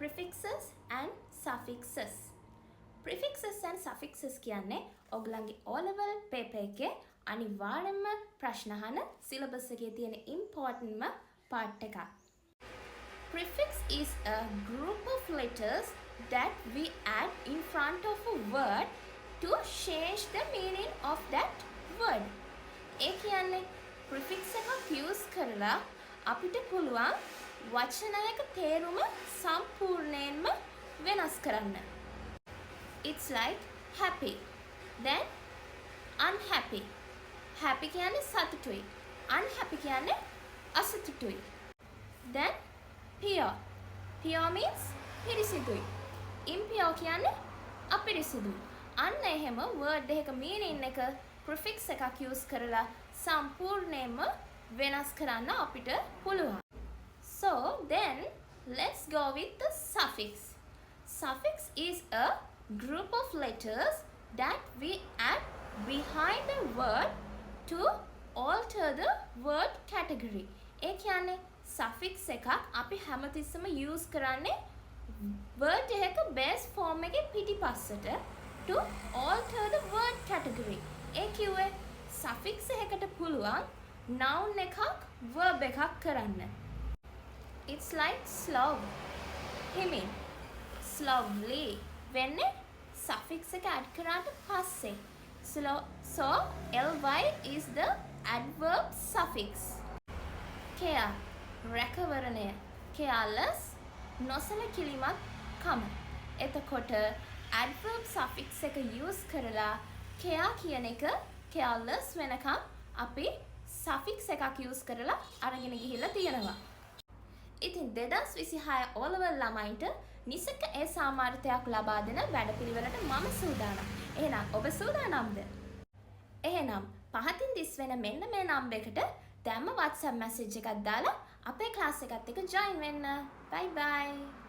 prefixes and suffixes. Prefixes and suffixes කියන්නේ ඔයගලන්ගේ O level paper එකේ අනිවාර්යයෙන්ම ප්‍රශ්න අහන syllabus එකේ තියෙන importantම part එකක්. Prefix is a group of letters that we add in front of a word to change the meaning of that word. ඒ කියන්නේ prefix එකක් use කරලා අපිට පුළුවන් වචනයක තේරුම සම්පූර්ණයෙන්ම වෙනස් කරන්න. It's like happy, then unhappy. Happy කියන්නේ සතුටුයි, unhappy කියන්නේ අසතුටුයි. Then pure. Pure means පිරිසිදුයි. Impure කියන්නේ අපිරිසිදුයි. අන්න එහෙම word එකක meaning එක prefix එකක් use කරලා සම්පූර්ණයෙන්ම වෙනස් කරන්න අපිට පුළුවන්. So then let's go with the suffix. Suffix is a group of letters that we add behind the word to alter the word category. ඒ කියන්නේ suffix එකක් අපි හැමතිස්සෙම use කරන්නේ word එකක base form එකේ පිටිපස්සට to alter the word category. ඒ කිව්වේ suffix එකකට පුළුවන් noun එකක් verb එකක් කරන්න. It's like slow, හිමින්, slowly වෙන්නේ suffix එක add කරාට පස්සේ. So ly is the adverb suffix. care, රැකවරණය, careless, නොසලකිලිමත් කම. එතකොට adverb suffix එක use කරලා care කියන එක careless වෙනකම් අපි suffix එකක් use කරලා අරගෙන ගිහිල්ලා තියෙනවා. ඉතින් 2026 O level ළමයින්ට නිසක ඒ සාමාර්ථයක් ලබා දෙන වැඩපිළිවෙලට මම සූදානම්. එහෙනම් ඔබ සූදානම්ද? එහෙනම් පහතින් දිස් වෙන මෙන්න මේ නම්බර් එකට දැම්ම WhatsApp message එකක් දාලා අපේ ක්ලාස් එකත් එක්ක join වෙන්න. Bye bye.